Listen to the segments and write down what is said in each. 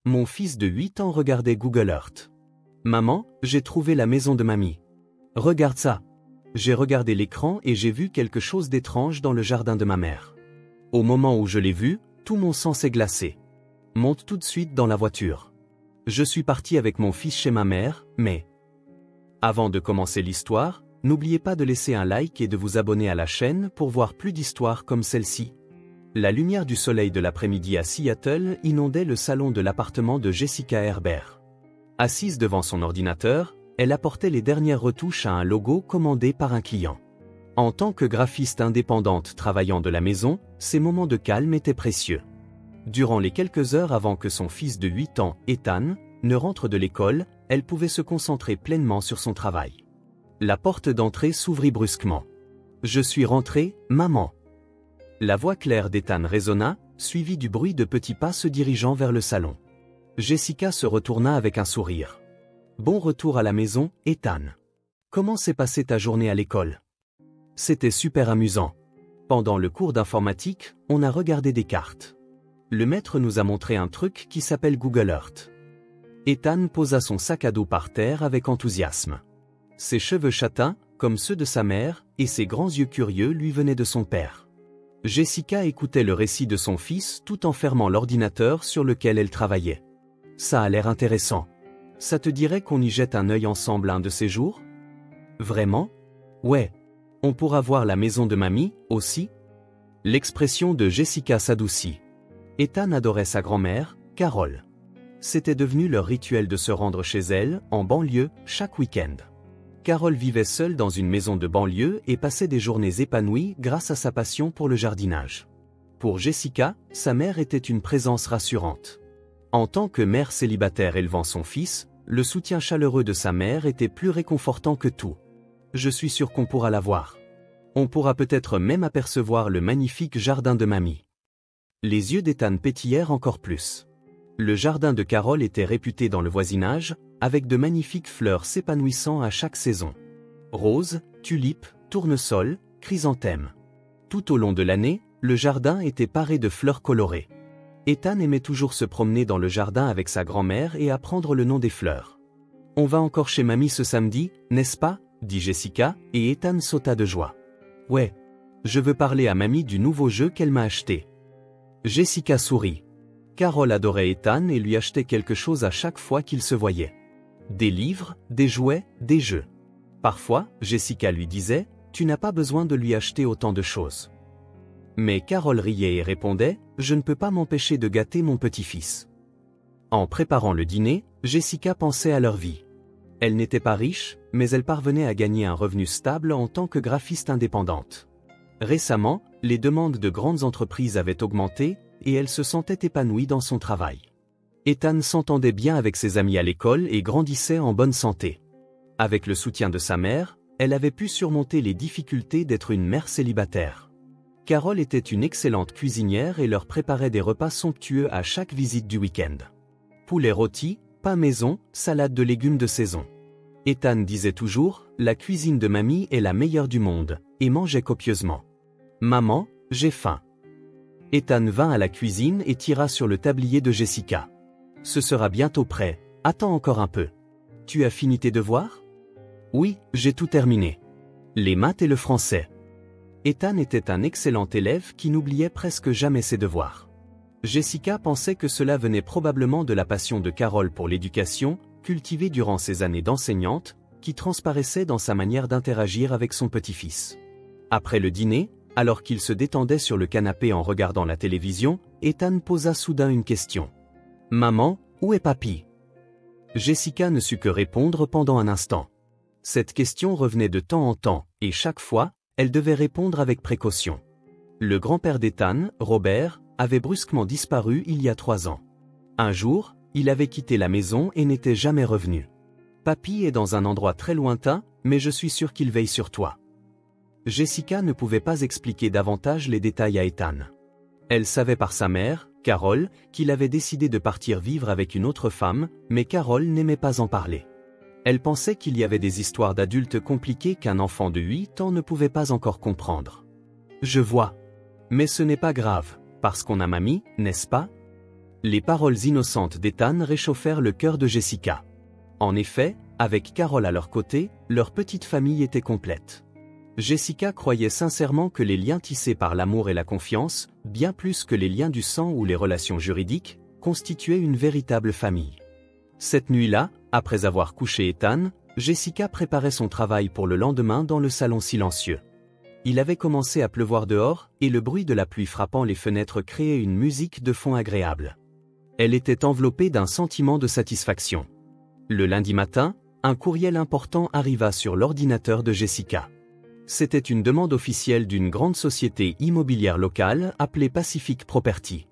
mon fils de 8 ans regardait Google Earth. Maman, j'ai trouvé la maison de mamie. Regarde ça. J'ai regardé l'écran et j'ai vu quelque chose d'étrange dans le jardin de ma mère. Au moment où je l'ai vu, tout mon sang s'est glacé. Monte tout de suite dans la voiture. Je suis parti avec mon fils chez ma mère, mais... Avant de commencer l'histoire, n'oubliez pas de laisser un like et de vous abonner à la chaîne pour voir plus d'histoires comme celle-ci. La lumière du soleil de l'après-midi à Seattle inondait le salon de l'appartement de Jessica Herbert. Assise devant son ordinateur, elle apportait les dernières retouches à un logo commandé par un client. En tant que graphiste indépendante travaillant de la maison, ces moments de calme étaient précieux. Durant les quelques heures avant que son fils de 8 ans, Ethan, ne rentre de l'école, elle pouvait se concentrer pleinement sur son travail. La porte d'entrée s'ouvrit brusquement. « Je suis rentrée, maman. » La voix claire d'Ethan résonna, suivie du bruit de petits pas se dirigeant vers le salon. Jessica se retourna avec un sourire. « Bon retour à la maison, Ethan. Comment s'est passée ta journée à l'école? » C'était super amusant. Pendant le cours d'informatique, on a regardé des cartes. Le maître nous a montré un truc qui s'appelle Google Earth. Ethan posa son sac à dos par terre avec enthousiasme. Ses cheveux châtains, comme ceux de sa mère, et ses grands yeux curieux lui venaient de son père. Jessica écoutait le récit de son fils tout en fermant l'ordinateur sur lequel elle travaillait. Ça a l'air intéressant. Ça te dirait qu'on y jette un œil ensemble un de ces jours? Vraiment? Ouais. On pourra voir la maison de mamie, aussi? L'expression de Jessica s'adoucit. Ethan adorait sa grand-mère, Carol. C'était devenu leur rituel de se rendre chez elle, en banlieue, chaque week-end. Carol vivait seule dans une maison de banlieue et passait des journées épanouies grâce à sa passion pour le jardinage. Pour Jessica, sa mère était une présence rassurante. En tant que mère célibataire élevant son fils, le soutien chaleureux de sa mère était plus réconfortant que tout. Je suis sûr qu'on pourra la voir. On pourra peut-être même apercevoir le magnifique jardin de mamie. Les yeux d'Ethan pétillèrent encore plus. Le jardin de Carol était réputé dans le voisinage, avec de magnifiques fleurs s'épanouissant à chaque saison. Roses, tulipes, tournesols, chrysanthèmes. Tout au long de l'année, le jardin était paré de fleurs colorées. Ethan aimait toujours se promener dans le jardin avec sa grand-mère et apprendre le nom des fleurs. « On va encore chez mamie ce samedi, n'est-ce pas ?» dit Jessica, et Ethan sauta de joie. « Ouais. Je veux parler à mamie du nouveau jeu qu'elle m'a acheté. » Jessica sourit. Carol adorait Ethan et lui achetait quelque chose à chaque fois qu'ils se voyaient. Des livres, des jouets, des jeux. Parfois, Jessica lui disait « Tu n'as pas besoin de lui acheter autant de choses. » Mais Carol riait et répondait « Je ne peux pas m'empêcher de gâter mon petit-fils. » En préparant le dîner, Jessica pensait à leur vie. Elle n'était pas riche, mais elle parvenait à gagner un revenu stable en tant que graphiste indépendante. Récemment, les demandes de grandes entreprises avaient augmenté, et elle se sentait épanouie dans son travail. Ethan s'entendait bien avec ses amis à l'école et grandissait en bonne santé. Avec le soutien de sa mère, elle avait pu surmonter les difficultés d'être une mère célibataire. Carol était une excellente cuisinière et leur préparait des repas somptueux à chaque visite du week-end. Poulet rôti, pain maison, salade de légumes de saison. Ethan disait toujours « La cuisine de mamie est la meilleure du monde » et mangeait copieusement. « Maman, j'ai faim. » Ethan vint à la cuisine et tira sur le tablier de Jessica. « Ce sera bientôt prêt, attends encore un peu. Tu as fini tes devoirs? » « Oui, j'ai tout terminé. Les maths et le français. » Ethan était un excellent élève qui n'oubliait presque jamais ses devoirs. Jessica pensait que cela venait probablement de la passion de Carol pour l'éducation, cultivée durant ses années d'enseignante, qui transparaissait dans sa manière d'interagir avec son petit-fils. Après le dîner, alors qu'il se détendait sur le canapé en regardant la télévision, Ethan posa soudain une question. « Maman, où est papy ?» Jessica ne sut que répondre pendant un instant. Cette question revenait de temps en temps, et chaque fois, elle devait répondre avec précaution. Le grand-père d'Ethan, Robert, avait brusquement disparu il y a 3 ans. Un jour, il avait quitté la maison et n'était jamais revenu. « Papy est dans un endroit très lointain, mais je suis sûr qu'il veille sur toi. » Jessica ne pouvait pas expliquer davantage les détails à Ethan. Elle savait par sa mère, Carol, qu'il avait décidé de partir vivre avec une autre femme, mais Carol n'aimait pas en parler. Elle pensait qu'il y avait des histoires d'adultes compliquées qu'un enfant de 8 ans ne pouvait pas encore comprendre. « Je vois. Mais ce n'est pas grave, parce qu'on a mamie, n'est-ce pas ?» Les paroles innocentes d'Ethan réchauffèrent le cœur de Jessica. En effet, avec Carol à leur côté, leur petite famille était complète. Jessica croyait sincèrement que les liens tissés par l'amour et la confiance, bien plus que les liens du sang ou les relations juridiques, constituaient une véritable famille. Cette nuit-là, après avoir couché Ethan, Jessica préparait son travail pour le lendemain dans le salon silencieux. Il avait commencé à pleuvoir dehors, et le bruit de la pluie frappant les fenêtres créait une musique de fond agréable. Elle était enveloppée d'un sentiment de satisfaction. Le lundi matin, un courriel important arriva sur l'ordinateur de Jessica. C'était une demande officielle d'une grande société immobilière locale appelée Pacific Property.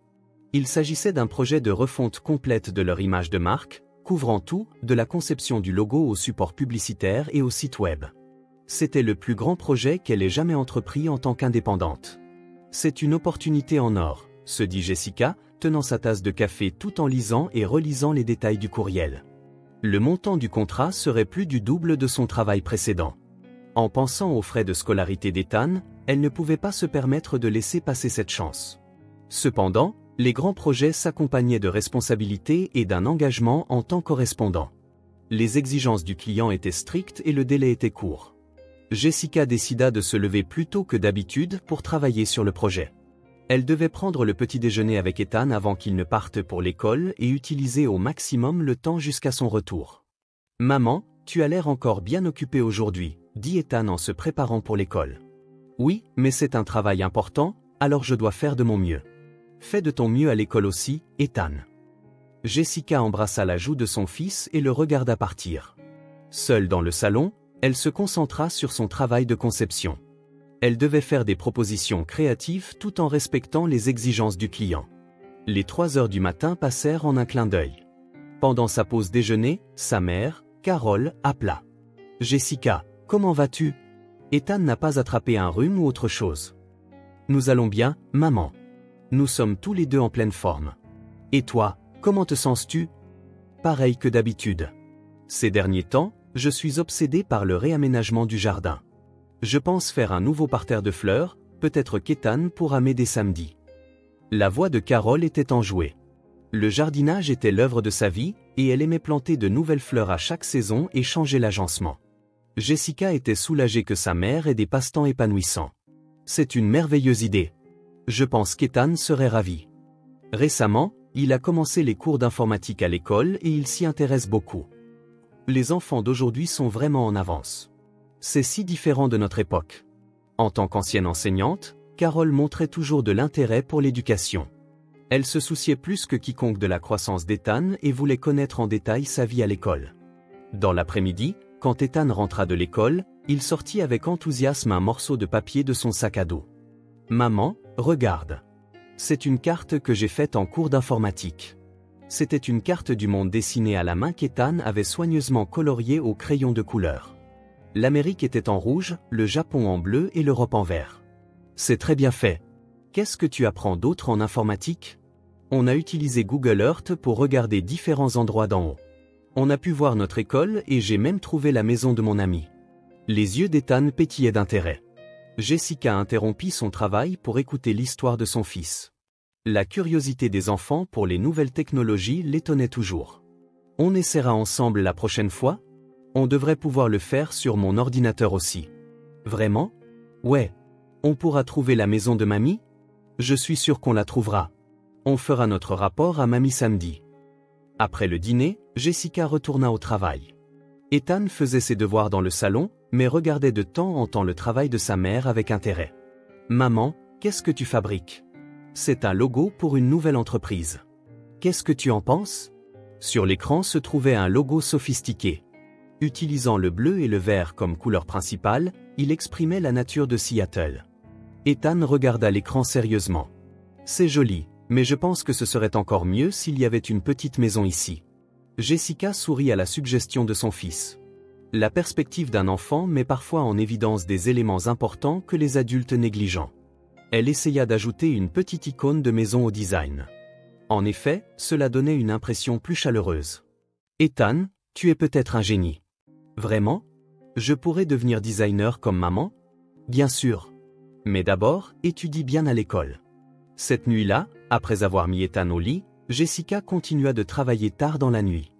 Il s'agissait d'un projet de refonte complète de leur image de marque, couvrant tout, de la conception du logo au support publicitaire et au site web. C'était le plus grand projet qu'elle ait jamais entrepris en tant qu'indépendante. C'est une opportunité en or, se dit Jessica, tenant sa tasse de café tout en lisant et relisant les détails du courriel. Le montant du contrat serait plus du double de son travail précédent. En pensant aux frais de scolarité d'Ethan, elle ne pouvait pas se permettre de laisser passer cette chance. Cependant, les grands projets s'accompagnaient de responsabilités et d'un engagement en temps correspondant. Les exigences du client étaient strictes et le délai était court. Jessica décida de se lever plus tôt que d'habitude pour travailler sur le projet. Elle devait prendre le petit déjeuner avec Ethan avant qu'il ne parte pour l'école et utiliser au maximum le temps jusqu'à son retour. « Maman, tu as l'air encore bien occupée aujourd'hui », dit Ethan en se préparant pour l'école. « Oui, mais c'est un travail important, alors je dois faire de mon mieux. » « Fais de ton mieux à l'école aussi, Ethan. » Jessica embrassa la joue de son fils et le regarda partir. Seule dans le salon, elle se concentra sur son travail de conception. Elle devait faire des propositions créatives tout en respectant les exigences du client. Les 3 heures du matin passèrent en un clin d'œil. Pendant sa pause déjeuner, sa mère, Carol, appela. « Jessica, comment vas-tu ? Ethan n'a pas attrapé un rhume ou autre chose ? » « Nous allons bien, maman. Nous sommes tous les deux en pleine forme. Et toi, comment te sens-tu ? » Pareil que d'habitude. Ces derniers temps, je suis obsédé par le réaménagement du jardin. Je pense faire un nouveau parterre de fleurs, peut-être qu'Ethan pourra m'aider samedi. La voix de Carol était enjouée. Le jardinage était l'œuvre de sa vie, et elle aimait planter de nouvelles fleurs à chaque saison et changer l'agencement. Jessica était soulagée que sa mère ait des passe-temps épanouissants. C'est une merveilleuse idée. Je pense qu'Ethan serait ravi. Récemment, il a commencé les cours d'informatique à l'école et il s'y intéresse beaucoup. Les enfants d'aujourd'hui sont vraiment en avance. C'est si différent de notre époque. En tant qu'ancienne enseignante, Carol montrait toujours de l'intérêt pour l'éducation. Elle se souciait plus que quiconque de la croissance d'Ethan et voulait connaître en détail sa vie à l'école. Dans l'après-midi, quand Ethan rentra de l'école, il sortit avec enthousiasme un morceau de papier de son sac à dos. « Maman, regarde. C'est une carte que j'ai faite en cours d'informatique. » C'était une carte du monde dessinée à la main qu'Ethan avait soigneusement coloriée au crayon de couleur. L'Amérique était en rouge, le Japon en bleu et l'Europe en vert. C'est très bien fait. Qu'est-ce que tu apprends d'autre en informatique ? On a utilisé Google Earth pour regarder différents endroits d'en haut. On a pu voir notre école et j'ai même trouvé la maison de mon ami. Les yeux d'Ethan pétillaient d'intérêt. Jessica interrompit son travail pour écouter l'histoire de son fils. La curiosité des enfants pour les nouvelles technologies l'étonnait toujours. On essaiera ensemble la prochaine fois ? On devrait pouvoir le faire sur mon ordinateur aussi. Vraiment ? Ouais. On pourra trouver la maison de mamie ? Je suis sûr qu'on la trouvera. On fera notre rapport à mamie samedi. Après le dîner, Jessica retourna au travail. Ethan faisait ses devoirs dans le salon, mais regardait de temps en temps le travail de sa mère avec intérêt. « Maman, qu'est-ce que tu fabriques ? C'est un logo pour une nouvelle entreprise. Qu'est-ce que tu en penses ? » Sur l'écran se trouvait un logo sophistiqué. Utilisant le bleu et le vert comme couleur principale, il exprimait la nature de Seattle. Ethan regarda l'écran sérieusement. « C'est joli, mais je pense que ce serait encore mieux s'il y avait une petite maison ici. » Jessica sourit à la suggestion de son fils. La perspective d'un enfant met parfois en évidence des éléments importants que les adultes négligent. Elle essaya d'ajouter une petite icône de maison au design. En effet, cela donnait une impression plus chaleureuse. « Ethan, tu es peut-être un génie. » « Vraiment ? Je pourrais devenir designer comme maman ? » ?»« Bien sûr. Mais d'abord, étudie bien à l'école. » Cette nuit-là, après avoir mis Ethan au lit, Jessica continua de travailler tard dans la nuit.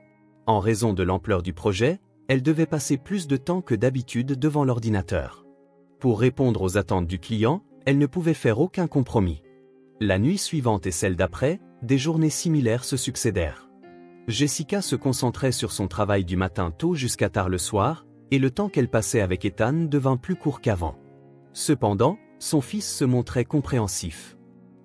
En raison de l'ampleur du projet, elle devait passer plus de temps que d'habitude devant l'ordinateur. Pour répondre aux attentes du client, elle ne pouvait faire aucun compromis. La nuit suivante et celle d'après, des journées similaires se succédèrent. Jessica se concentrait sur son travail du matin tôt jusqu'à tard le soir, et le temps qu'elle passait avec Ethan devint plus court qu'avant. Cependant, son fils se montrait compréhensif.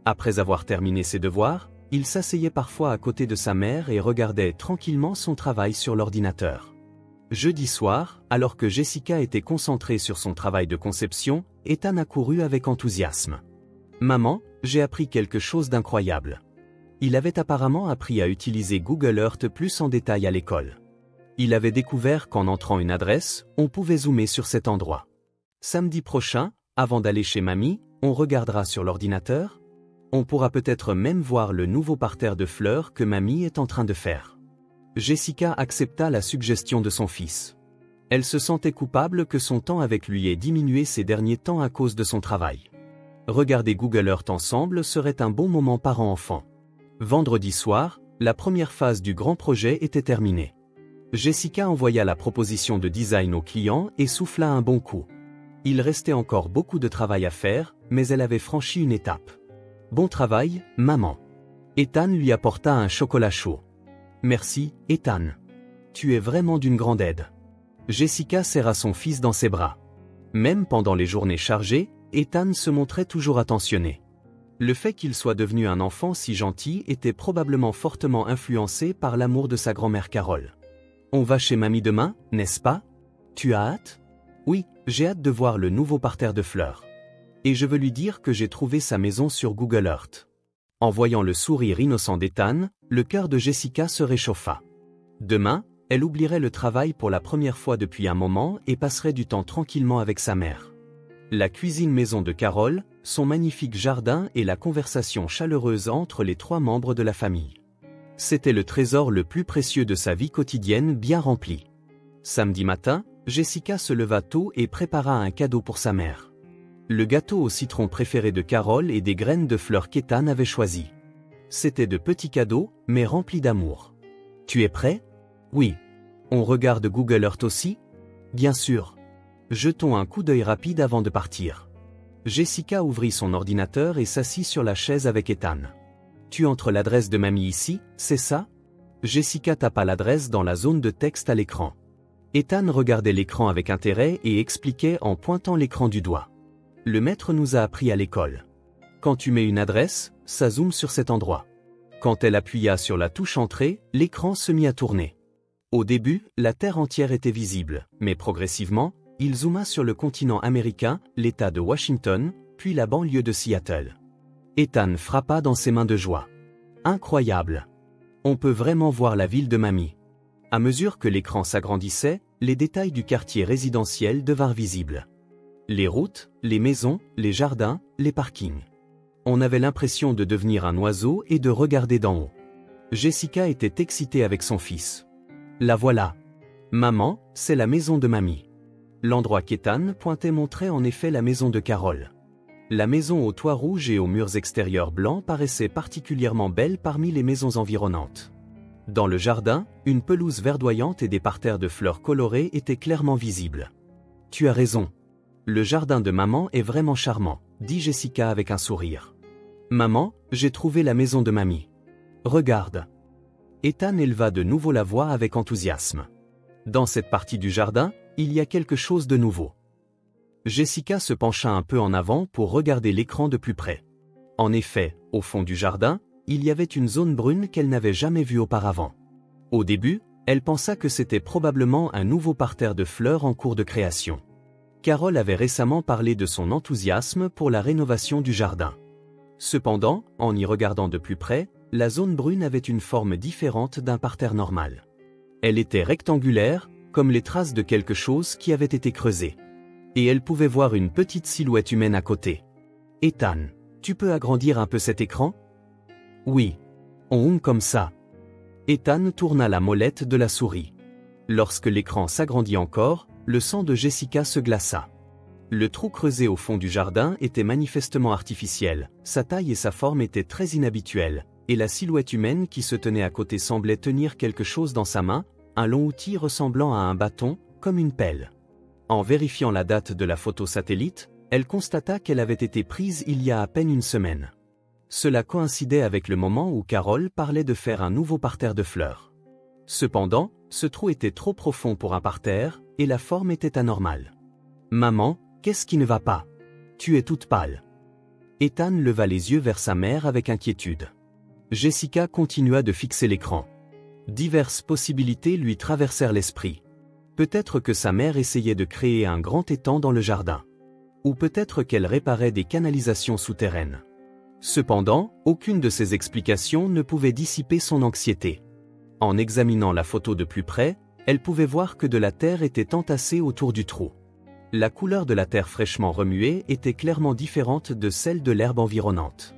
Après avoir terminé ses devoirs, il s'asseyait parfois à côté de sa mère et regardait tranquillement son travail sur l'ordinateur. Jeudi soir, alors que Jessica était concentrée sur son travail de conception, Ethan accourut avec enthousiasme. « Maman, j'ai appris quelque chose d'incroyable. » Il avait apparemment appris à utiliser Google Earth plus en détail à l'école. Il avait découvert qu'en entrant une adresse, on pouvait zoomer sur cet endroit. Samedi prochain, avant d'aller chez mamie, on regardera sur l'ordinateur. On pourra peut-être même voir le nouveau parterre de fleurs que mamie est en train de faire. Jessica accepta la suggestion de son fils. Elle se sentait coupable que son temps avec lui ait diminué ces derniers temps à cause de son travail. Regarder Google Earth ensemble serait un bon moment parent-enfant. Vendredi soir, la première phase du grand projet était terminée. Jessica envoya la proposition de design au client et souffla un bon coup. Il restait encore beaucoup de travail à faire, mais elle avait franchi une étape. Bon travail, maman. Ethan lui apporta un chocolat chaud. Merci, Ethan. Tu es vraiment d'une grande aide. Jessica serra son fils dans ses bras. Même pendant les journées chargées, Ethan se montrait toujours attentionné. Le fait qu'il soit devenu un enfant si gentil était probablement fortement influencé par l'amour de sa grand-mère Carole. On va chez mamie demain, n'est-ce pas? Tu as hâte? Oui, j'ai hâte de voir le nouveau parterre de fleurs. Et je veux lui dire que j'ai trouvé sa maison sur Google Earth. En voyant le sourire innocent d'Ethan, le cœur de Jessica se réchauffa. Demain, elle oublierait le travail pour la première fois depuis un moment et passerait du temps tranquillement avec sa mère. La cuisine maison de Carole, son magnifique jardin et la conversation chaleureuse entre les trois membres de la famille. C'était le trésor le plus précieux de sa vie quotidienne bien rempli. Samedi matin, Jessica se leva tôt et prépara un cadeau pour sa mère. Le gâteau au citron préféré de Carole et des graines de fleurs qu'Ethan avait choisi. C'était de petits cadeaux, mais remplis d'amour. Tu es prêt? Oui. On regarde Google Earth aussi? Bien sûr. Jetons un coup d'œil rapide avant de partir. Jessica ouvrit son ordinateur et s'assit sur la chaise avec Ethan. Tu entres l'adresse de mamie ici, c'est ça? Jessica tapa l'adresse dans la zone de texte à l'écran. Ethan regardait l'écran avec intérêt et expliquait en pointant l'écran du doigt. Le maître nous a appris à l'école. Quand tu mets une adresse, ça zoome sur cet endroit. Quand elle appuya sur la touche entrée, l'écran se mit à tourner. Au début, la Terre entière était visible, mais progressivement, il zooma sur le continent américain, l'État de Washington, puis la banlieue de Seattle. Ethan frappa dans ses mains de joie. Incroyable! On peut vraiment voir la ville de mamie. À mesure que l'écran s'agrandissait, les détails du quartier résidentiel devinrent visibles. Les routes, les maisons, les jardins, les parkings. On avait l'impression de devenir un oiseau et de regarder d'en haut. Jessica était excitée avec son fils. La voilà. Maman, c'est la maison de mamie. L'endroit qu'Ethan pointait montrait en effet la maison de Carole. La maison au toit rouge et aux murs extérieurs blancs paraissait particulièrement belle parmi les maisons environnantes. Dans le jardin, une pelouse verdoyante et des parterres de fleurs colorées étaient clairement visibles. Tu as raison. Le jardin de maman est vraiment charmant, dit Jessica avec un sourire. Maman, j'ai trouvé la maison de mamie. Regarde. Ethan éleva de nouveau la voix avec enthousiasme. Dans cette partie du jardin, il y a quelque chose de nouveau. Jessica se pencha un peu en avant pour regarder l'écran de plus près. En effet, au fond du jardin, il y avait une zone brune qu'elle n'avait jamais vue auparavant. Au début, elle pensa que c'était probablement un nouveau parterre de fleurs en cours de création. Carole avait récemment parlé de son enthousiasme pour la rénovation du jardin. Cependant, en y regardant de plus près, la zone brune avait une forme différente d'un parterre normal. Elle était rectangulaire, comme les traces de quelque chose qui avait été creusé. Et elle pouvait voir une petite silhouette humaine à côté. Ethan, tu peux agrandir un peu cet écran? Oui. On comme ça. Ethan tourna la molette de la souris. Lorsque l'écran s'agrandit encore, le sang de Jessica se glaça. Le trou creusé au fond du jardin était manifestement artificiel, sa taille et sa forme étaient très inhabituelles, et la silhouette humaine qui se tenait à côté semblait tenir quelque chose dans sa main, un long outil ressemblant à un bâton, comme une pelle. En vérifiant la date de la photo satellite, elle constata qu'elle avait été prise il y a à peine une semaine. Cela coïncidait avec le moment où Carole parlait de faire un nouveau parterre de fleurs. Cependant, ce trou était trop profond pour un parterre, et la forme était anormale. « Maman, qu'est-ce qui ne va pas? Tu es toute pâle. » Ethan leva les yeux vers sa mère avec inquiétude. Jessica continua de fixer l'écran. Diverses possibilités lui traversèrent l'esprit. Peut-être que sa mère essayait de créer un grand étang dans le jardin. Ou peut-être qu'elle réparait des canalisations souterraines. Cependant, aucune de ces explications ne pouvait dissiper son anxiété. En examinant la photo de plus près, elle pouvait voir que de la terre était entassée autour du trou. La couleur de la terre fraîchement remuée était clairement différente de celle de l'herbe environnante.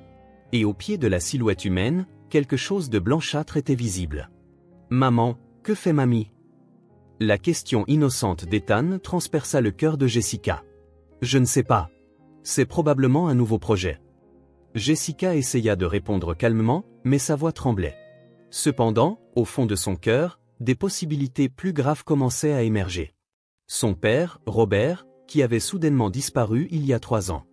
Et au pied de la silhouette humaine, quelque chose de blanchâtre était visible. « Maman, que fait mamie ?» La question innocente d'Ethan transperça le cœur de Jessica. « Je ne sais pas. C'est probablement un nouveau projet. » Jessica essaya de répondre calmement, mais sa voix tremblait. Cependant, au fond de son cœur, des possibilités plus graves commençaient à émerger. Son père, Robert, qui avait soudainement disparu il y a 3 ans.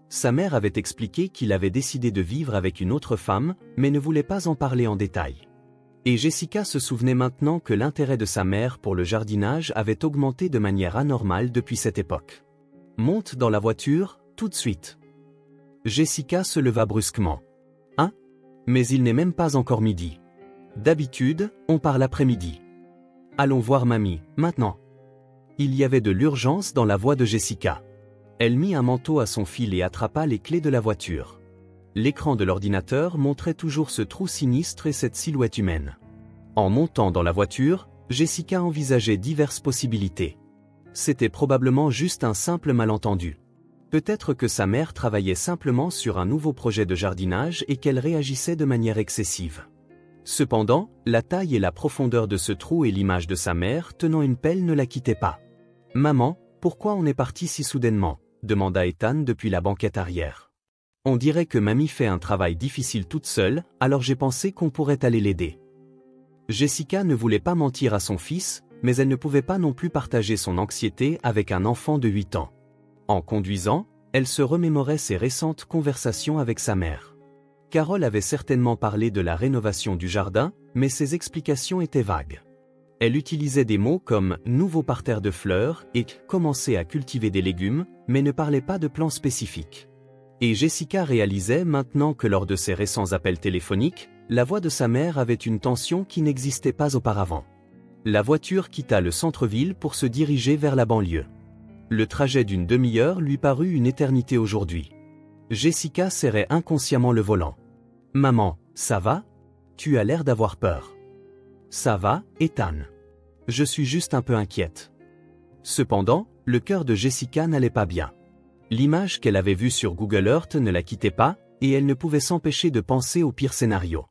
Sa mère avait expliqué qu'il avait décidé de vivre avec une autre femme, mais ne voulait pas en parler en détail. Et Jessica se souvenait maintenant que l'intérêt de sa mère pour le jardinage avait augmenté de manière anormale depuis cette époque. « Monte dans la voiture, tout de suite. » Jessica se leva brusquement. « Hein? Mais il n'est même pas encore midi. D'habitude, on part l'après-midi. Allons voir mamie, maintenant. » Il y avait de l'urgence dans la voix de Jessica. Elle mit un manteau à son fil et attrapa les clés de la voiture. L'écran de l'ordinateur montrait toujours ce trou sinistre et cette silhouette humaine. En montant dans la voiture, Jessica envisageait diverses possibilités. C'était probablement juste un simple malentendu. Peut-être que sa mère travaillait simplement sur un nouveau projet de jardinage et qu'elle réagissait de manière excessive. Cependant, la taille et la profondeur de ce trou et l'image de sa mère tenant une pelle ne la quittaient pas. « Maman, pourquoi on est parti si soudainement ?» demanda Ethan depuis la banquette arrière. « On dirait que mamie fait un travail difficile toute seule, alors j'ai pensé qu'on pourrait aller l'aider. » Jessica ne voulait pas mentir à son fils, mais elle ne pouvait pas non plus partager son anxiété avec un enfant de 8 ans. En conduisant, elle se remémorait ses récentes conversations avec sa mère. Carole avait certainement parlé de la rénovation du jardin, mais ses explications étaient vagues. Elle utilisait des mots comme « nouveau parterre de fleurs » et « commencer à cultiver des légumes », mais ne parlait pas de plans spécifiques. Et Jessica réalisait maintenant que lors de ses récents appels téléphoniques, la voix de sa mère avait une tension qui n'existait pas auparavant. La voiture quitta le centre-ville pour se diriger vers la banlieue. Le trajet d'une demi-heure lui parut une éternité aujourd'hui. Jessica serrait inconsciemment le volant. « Maman, ça va? Tu as l'air d'avoir peur. »« Ça va, Ethan. Je suis juste un peu inquiète. » Cependant, le cœur de Jessica n'allait pas bien. L'image qu'elle avait vue sur Google Earth ne la quittait pas, et elle ne pouvait s'empêcher de penser au pire scénario.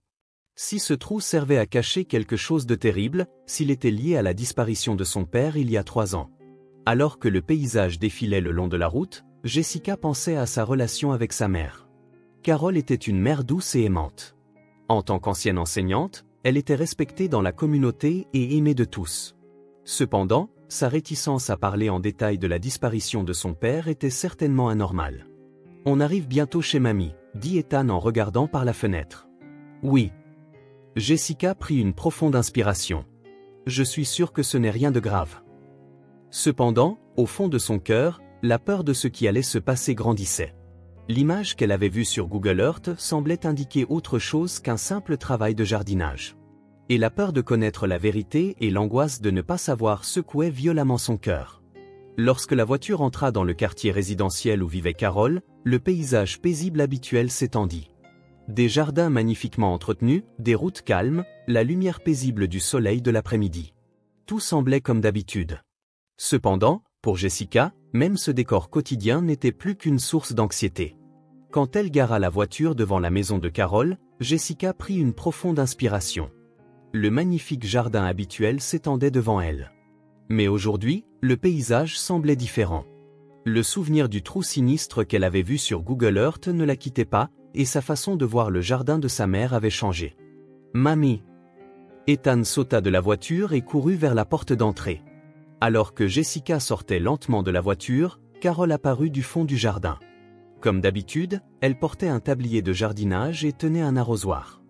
Si ce trou servait à cacher quelque chose de terrible, s'il était lié à la disparition de son père il y a 3 ans. Alors que le paysage défilait le long de la route, Jessica pensait à sa relation avec sa mère. Carole était une mère douce et aimante. En tant qu'ancienne enseignante, elle était respectée dans la communauté et aimée de tous. Cependant, sa réticence à parler en détail de la disparition de son père était certainement anormale. « On arrive bientôt chez mamie », dit Ethan en regardant par la fenêtre. « Oui. » Jessica prit une profonde inspiration. « Je suis sûre que ce n'est rien de grave. » Cependant, au fond de son cœur, la peur de ce qui allait se passer grandissait. L'image qu'elle avait vue sur Google Earth semblait indiquer autre chose qu'un simple travail de jardinage. Et la peur de connaître la vérité et l'angoisse de ne pas savoir secouaient violemment son cœur. Lorsque la voiture entra dans le quartier résidentiel où vivait Carole, le paysage paisible habituel s'étendit. Des jardins magnifiquement entretenus, des routes calmes, la lumière paisible du soleil de l'après-midi. Tout semblait comme d'habitude. Cependant, pour Jessica, même ce décor quotidien n'était plus qu'une source d'anxiété. Quand elle gara la voiture devant la maison de Carole, Jessica prit une profonde inspiration. Le magnifique jardin habituel s'étendait devant elle. Mais aujourd'hui, le paysage semblait différent. Le souvenir du trou sinistre qu'elle avait vu sur Google Earth ne la quittait pas, et sa façon de voir le jardin de sa mère avait changé. Mamie! Ethan sauta de la voiture et courut vers la porte d'entrée. Alors que Jessica sortait lentement de la voiture, Carol apparut du fond du jardin. Comme d'habitude, elle portait un tablier de jardinage et tenait un arrosoir.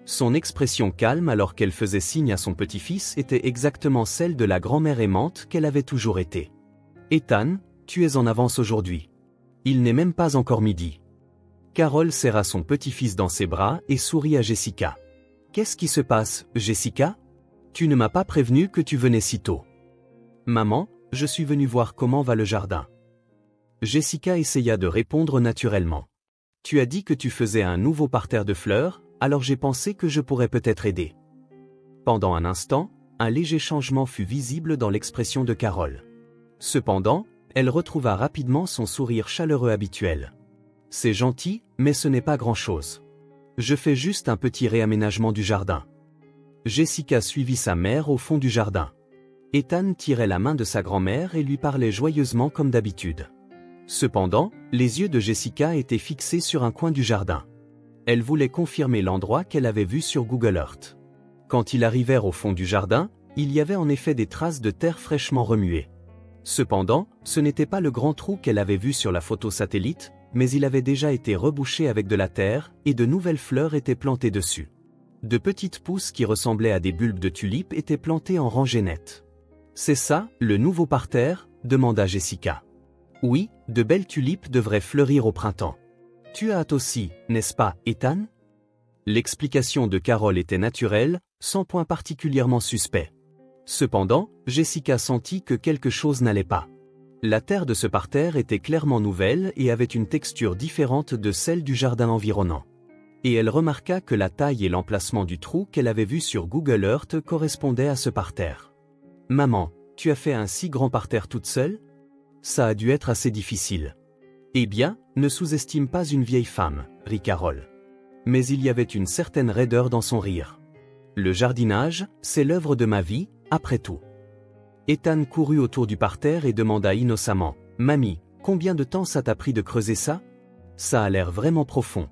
Son expression calme alors qu'elle faisait signe à son petit-fils était exactement celle de la grand-mère aimante qu'elle avait toujours été. « Ethan, tu es en avance aujourd'hui. Il n'est même pas encore midi. » Carol serra son petit-fils dans ses bras et sourit à Jessica. « Qu'est-ce qui se passe, Jessica? Tu ne m'as pas prévenu que tu venais si tôt. »« Maman, je suis venue voir comment va le jardin. » Jessica essaya de répondre naturellement. « Tu as dit que tu faisais un nouveau parterre de fleurs, alors j'ai pensé que je pourrais peut-être aider. » Pendant un instant, un léger changement fut visible dans l'expression de Carol. Cependant, elle retrouva rapidement son sourire chaleureux habituel. « C'est gentil, mais ce n'est pas grand-chose. Je fais juste un petit réaménagement du jardin. » Jessica suivit sa mère au fond du jardin. Ethan tirait la main de sa grand-mère et lui parlait joyeusement comme d'habitude. Cependant, les yeux de Jessica étaient fixés sur un coin du jardin. Elle voulait confirmer l'endroit qu'elle avait vu sur Google Earth. Quand ils arrivèrent au fond du jardin, il y avait en effet des traces de terre fraîchement remuées. Cependant, ce n'était pas le grand trou qu'elle avait vu sur la photo satellite, mais il avait déjà été rebouché avec de la terre, et de nouvelles fleurs étaient plantées dessus. De petites pousses qui ressemblaient à des bulbes de tulipes étaient plantées en rangées nettes. « C'est ça, le nouveau parterre ?» demanda Jessica. « Oui, de belles tulipes devraient fleurir au printemps. Tu as hâte aussi, n'est-ce pas, Ethan ?» L'explication de Carol était naturelle, sans point particulièrement suspect. Cependant, Jessica sentit que quelque chose n'allait pas. La terre de ce parterre était clairement nouvelle et avait une texture différente de celle du jardin environnant. Et elle remarqua que la taille et l'emplacement du trou qu'elle avait vu sur Google Earth correspondaient à ce parterre. « Maman, tu as fait un si grand parterre toute seule? Ça a dû être assez difficile. » « Eh bien, ne sous-estime pas une vieille femme, » rit Carol. Mais il y avait une certaine raideur dans son rire. « Le jardinage, c'est l'œuvre de ma vie, après tout. » Ethan courut autour du parterre et demanda innocemment, « Mamie, combien de temps ça t'a pris de creuser ça? Ça a l'air vraiment profond. »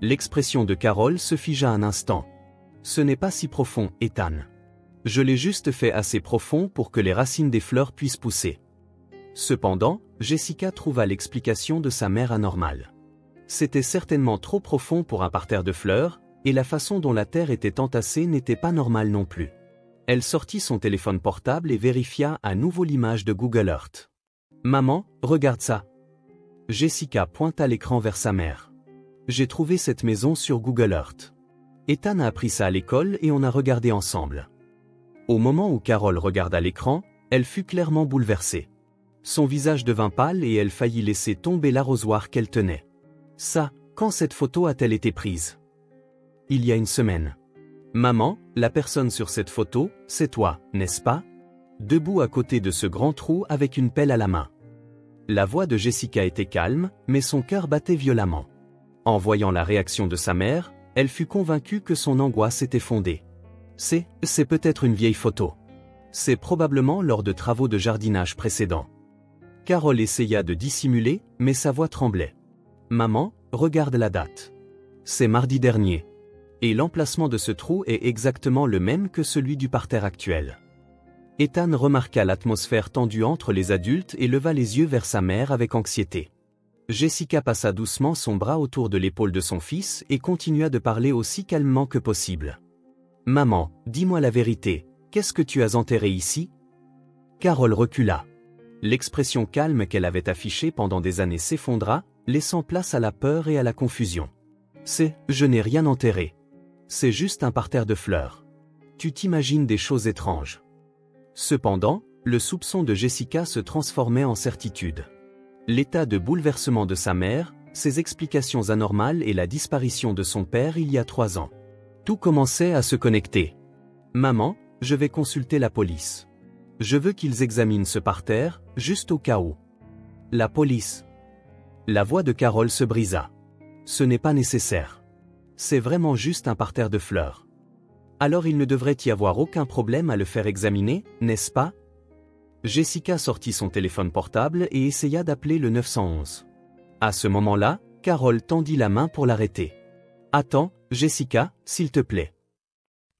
L'expression de Carol se figea un instant. « Ce n'est pas si profond, Ethan. Je l'ai juste fait assez profond pour que les racines des fleurs puissent pousser. » Cependant, Jessica trouva l'explication de sa mère anormale. C'était certainement trop profond pour un parterre de fleurs, et la façon dont la terre était entassée n'était pas normale non plus. Elle sortit son téléphone portable et vérifia à nouveau l'image de Google Earth. « Maman, regarde ça. » Jessica pointa l'écran vers sa mère. « J'ai trouvé cette maison sur Google Earth. Ethan a appris ça à l'école et on a regardé ensemble. » Au moment où Carol regarda l'écran, elle fut clairement bouleversée. Son visage devint pâle et elle faillit laisser tomber l'arrosoir qu'elle tenait. « Ça, quand cette photo a-t-elle été prise? » « Il y a une semaine. »« Maman, la personne sur cette photo, c'est toi, n'est-ce pas? Debout à côté de ce grand trou avec une pelle à la main. » La voix de Jessica était calme, mais son cœur battait violemment. En voyant la réaction de sa mère, elle fut convaincue que son angoisse était fondée. « C'est peut-être une vieille photo. C'est probablement lors de travaux de jardinage précédents. » Carol essaya de dissimuler, mais sa voix tremblait. « Maman, regarde la date. C'est mardi dernier. Et l'emplacement de ce trou est exactement le même que celui du parterre actuel. » Ethan remarqua l'atmosphère tendue entre les adultes et leva les yeux vers sa mère avec anxiété. Jessica passa doucement son bras autour de l'épaule de son fils et continua de parler aussi calmement que possible. « Maman, dis-moi la vérité, qu'est-ce que tu as enterré ici? » Carol recula. L'expression calme qu'elle avait affichée pendant des années s'effondra, laissant place à la peur et à la confusion. « Je n'ai rien enterré. C'est juste un parterre de fleurs. Tu t'imagines des choses étranges. » Cependant, le soupçon de Jessica se transformait en certitude. L'état de bouleversement de sa mère, ses explications anormales et la disparition de son père il y a 3 ans. Tout commençait à se connecter. « Maman, je vais consulter la police. Je veux qu'ils examinent ce parterre, juste au cas où. » La police. La voix de Carol se brisa. « Ce n'est pas nécessaire. C'est vraiment juste un parterre de fleurs. Alors il ne devrait y avoir aucun problème à le faire examiner, n'est-ce pas? » Jessica sortit son téléphone portable et essaya d'appeler le 911. À ce moment-là, Carole tendit la main pour l'arrêter. « Attends, Jessica, s'il te plaît. »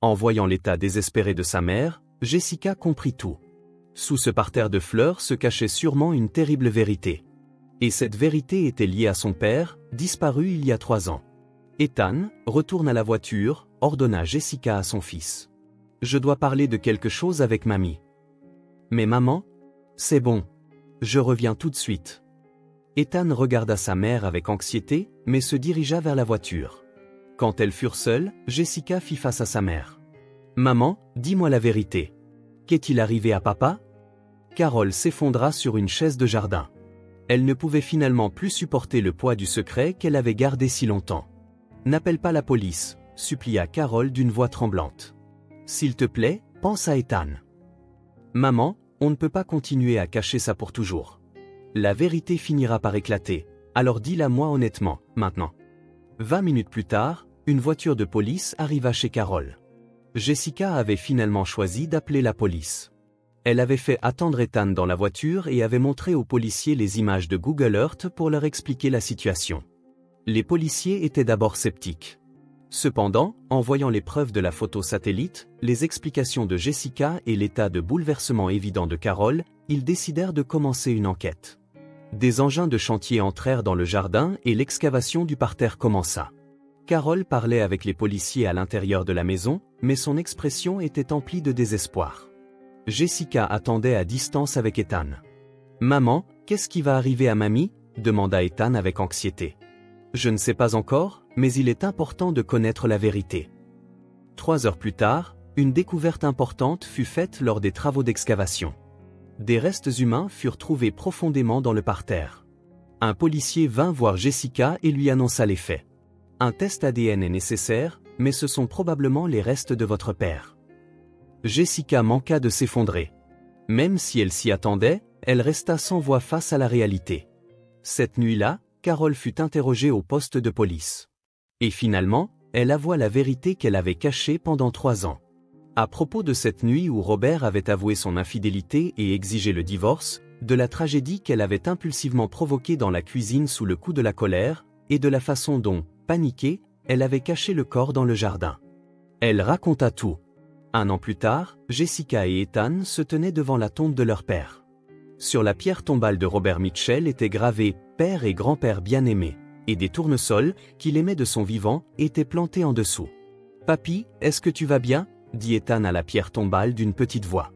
En voyant l'état désespéré de sa mère, Jessica comprit tout. Sous ce parterre de fleurs se cachait sûrement une terrible vérité. Et cette vérité était liée à son père, disparu il y a 3 ans. Ethan, retourne à la voiture, ordonna Jessica à son fils. « Je dois parler de quelque chose avec mamie. »« Mais maman ? » ?»« C'est bon. Je reviens tout de suite. » Ethan regarda sa mère avec anxiété, mais se dirigea vers la voiture. Quand elles furent seules, Jessica fit face à sa mère. « Maman, dis-moi la vérité. Qu'est-il arrivé à papa ?» Carole s'effondra sur une chaise de jardin. Elle ne pouvait finalement plus supporter le poids du secret qu'elle avait gardé si longtemps. « N'appelle pas la police, » supplia Carole d'une voix tremblante. « S'il te plaît, pense à Ethan. »« Maman, on ne peut pas continuer à cacher ça pour toujours. La vérité finira par éclater, alors dis-la-moi honnêtement, maintenant. » 20 minutes plus tard, une voiture de police arriva chez Carole. Jessica avait finalement choisi d'appeler la police. Elle avait fait attendre Ethan dans la voiture et avait montré aux policiers les images de Google Earth pour leur expliquer la situation. Les policiers étaient d'abord sceptiques. Cependant, en voyant les preuves de la photo satellite, les explications de Jessica et l'état de bouleversement évident de Carole, ils décidèrent de commencer une enquête. Des engins de chantier entrèrent dans le jardin et l'excavation du parterre commença. Carole parlait avec les policiers à l'intérieur de la maison, mais son expression était emplie de désespoir. Jessica attendait à distance avec Ethan. « Maman, qu'est-ce qui va arriver à mamie ?» demanda Ethan avec anxiété. « Je ne sais pas encore, mais il est important de connaître la vérité. » 3 heures plus tard, une découverte importante fut faite lors des travaux d'excavation. Des restes humains furent trouvés profondément dans le parterre. Un policier vint voir Jessica et lui annonça les faits. « Un test ADN est nécessaire, mais ce sont probablement les restes de votre père. » Jessica manqua de s'effondrer. Même si elle s'y attendait, elle resta sans voix face à la réalité. Cette nuit-là, Carole fut interrogée au poste de police. Et finalement, elle avoua la vérité qu'elle avait cachée pendant 3 ans. À propos de cette nuit où Robert avait avoué son infidélité et exigé le divorce, de la tragédie qu'elle avait impulsivement provoquée dans la cuisine sous le coup de la colère, et de la façon dont, paniquée, elle avait caché le corps dans le jardin. Elle raconta tout. 1 an plus tard, Jessica et Ethan se tenaient devant la tombe de leur père. Sur la pierre tombale de Robert Mitchell étaient gravés « Père et grand-père bien-aimés » et des tournesols, qu'il aimait de son vivant, étaient plantés en dessous. « Papy, est-ce que tu vas bien ?» dit Ethan à la pierre tombale d'une petite voix.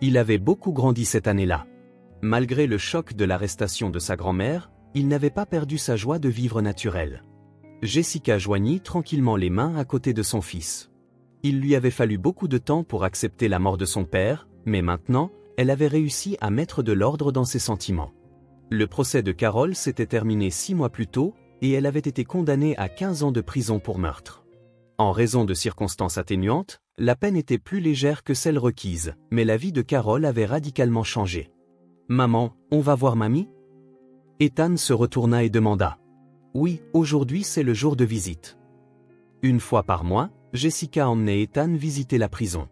Il avait beaucoup grandi cette année-là. Malgré le choc de l'arrestation de sa grand-mère, il n'avait pas perdu sa joie de vivre naturelle. Jessica joignit tranquillement les mains à côté de son fils. Il lui avait fallu beaucoup de temps pour accepter la mort de son père, mais maintenant, elle avait réussi à mettre de l'ordre dans ses sentiments. Le procès de Carole s'était terminé 6 mois plus tôt, et elle avait été condamnée à 15 ans de prison pour meurtre. En raison de circonstances atténuantes, la peine était plus légère que celle requise, mais la vie de Carole avait radicalement changé. « Maman, on va voir mamie ?» Ethan se retourna et demanda. « Oui, aujourd'hui c'est le jour de visite. » 1 fois par mois, Jessica emmenait Ethan visiter la prison.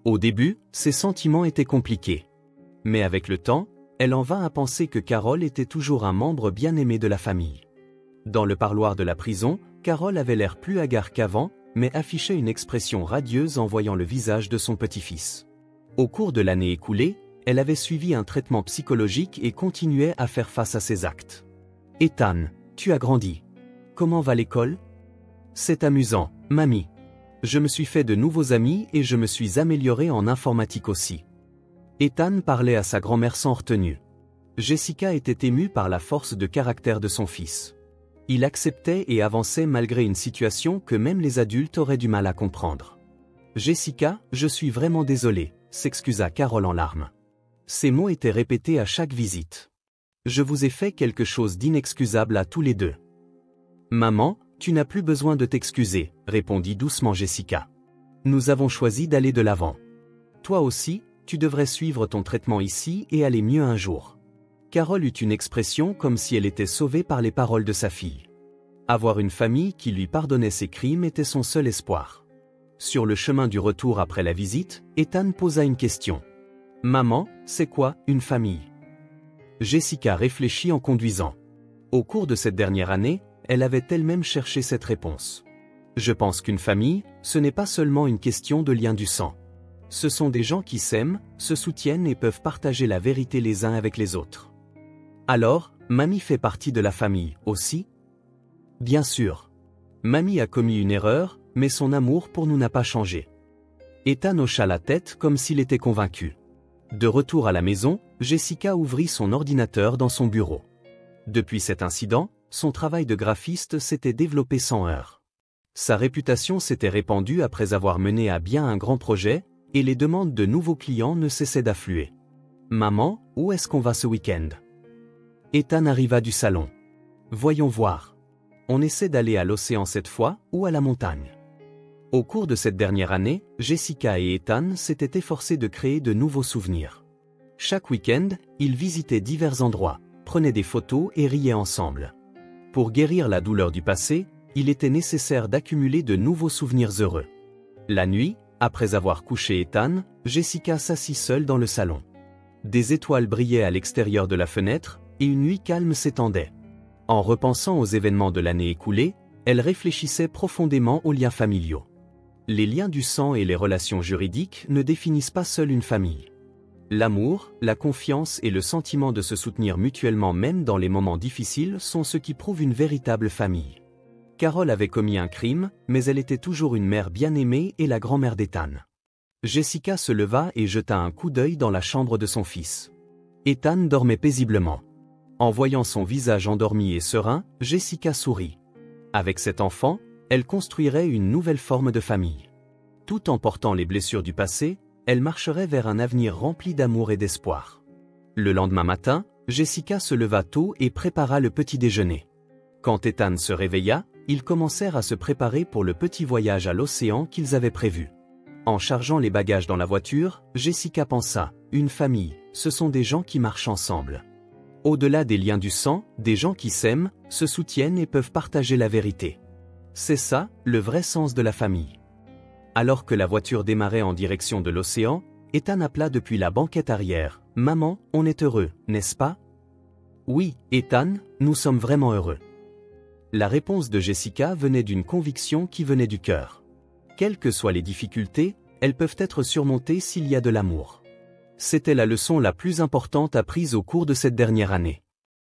Au début, ses sentiments étaient compliqués. Mais avec le temps, elle en vint à penser que Carole était toujours un membre bien-aimé de la famille. Dans le parloir de la prison, Carole avait l'air plus hagard qu'avant, mais affichait une expression radieuse en voyant le visage de son petit-fils. Au cours de l'année écoulée, elle avait suivi un traitement psychologique et continuait à faire face à ses actes. « Ethan, tu as grandi. Comment va l'école ? » « C'est amusant, mamie. Je me suis fait de nouveaux amis et je me suis amélioré en informatique aussi. » Ethan parlait à sa grand-mère sans retenue. Jessica était émue par la force de caractère de son fils. Il acceptait et avançait malgré une situation que même les adultes auraient du mal à comprendre. « Jessica, je suis vraiment désolée », s'excusa Carole en larmes. Ces mots étaient répétés à chaque visite. « Je vous ai fait quelque chose d'inexcusable à tous les deux. »« Maman, tu n'as plus besoin de t'excuser, » répondit doucement Jessica. « Nous avons choisi d'aller de l'avant. Toi aussi, tu devrais suivre ton traitement ici et aller mieux un jour. » Carole eut une expression comme si elle était sauvée par les paroles de sa fille. Avoir une famille qui lui pardonnait ses crimes était son seul espoir. Sur le chemin du retour après la visite, Ethan posa une question. « Maman, c'est quoi, une famille ?» Jessica réfléchit en conduisant. Au cours de cette dernière année, elle avait elle-même cherché cette réponse. Je pense qu'une famille, ce n'est pas seulement une question de lien du sang. Ce sont des gens qui s'aiment, se soutiennent et peuvent partager la vérité les uns avec les autres. Alors, Mamie fait partie de la famille, aussi? Bien sûr. Mamie a commis une erreur, mais son amour pour nous n'a pas changé. Ethan hocha la tête comme s'il était convaincu. De retour à la maison, Jessica ouvrit son ordinateur dans son bureau. Depuis cet incident, son travail de graphiste s'était développé sans heurts. Sa réputation s'était répandue après avoir mené à bien un grand projet, et les demandes de nouveaux clients ne cessaient d'affluer. « Maman, où est-ce qu'on va ce week-end » Ethan arriva du salon. « Voyons voir. On essaie d'aller à l'océan cette fois, ou à la montagne. » Au cours de cette dernière année, Jessica et Ethan s'étaient efforcés de créer de nouveaux souvenirs. Chaque week-end, ils visitaient divers endroits, prenaient des photos et riaient ensemble. Pour guérir la douleur du passé, il était nécessaire d'accumuler de nouveaux souvenirs heureux. La nuit, après avoir couché Ethan, Jessica s'assit seule dans le salon. Des étoiles brillaient à l'extérieur de la fenêtre, et une nuit calme s'étendait. En repensant aux événements de l'année écoulée, elle réfléchissait profondément aux liens familiaux. Les liens du sang et les relations juridiques ne définissent pas seule une famille. L'amour, la confiance et le sentiment de se soutenir mutuellement même dans les moments difficiles sont ce qui prouvent une véritable famille. Carol avait commis un crime, mais elle était toujours une mère bien-aimée et la grand-mère d'Ethan. Jessica se leva et jeta un coup d'œil dans la chambre de son fils. Ethan dormait paisiblement. En voyant son visage endormi et serein, Jessica sourit. Avec cet enfant, elle construirait une nouvelle forme de famille. Tout en portant les blessures du passé, elle marcherait vers un avenir rempli d'amour et d'espoir. Le lendemain matin, Jessica se leva tôt et prépara le petit déjeuner. Quand Ethan se réveilla, ils commencèrent à se préparer pour le petit voyage à l'océan qu'ils avaient prévu. En chargeant les bagages dans la voiture, Jessica pensa, « Une famille, ce sont des gens qui marchent ensemble. Au-delà des liens du sang, des gens qui s'aiment, se soutiennent et peuvent partager la vérité. C'est ça, le vrai sens de la famille. » Alors que la voiture démarrait en direction de l'océan, Ethan appela depuis la banquette arrière, « Maman, on est heureux, n'est-ce pas ?» « Oui, Ethan, nous sommes vraiment heureux. » La réponse de Jessica venait d'une conviction qui venait du cœur. Quelles que soient les difficultés, elles peuvent être surmontées s'il y a de l'amour. C'était la leçon la plus importante apprise au cours de cette dernière année.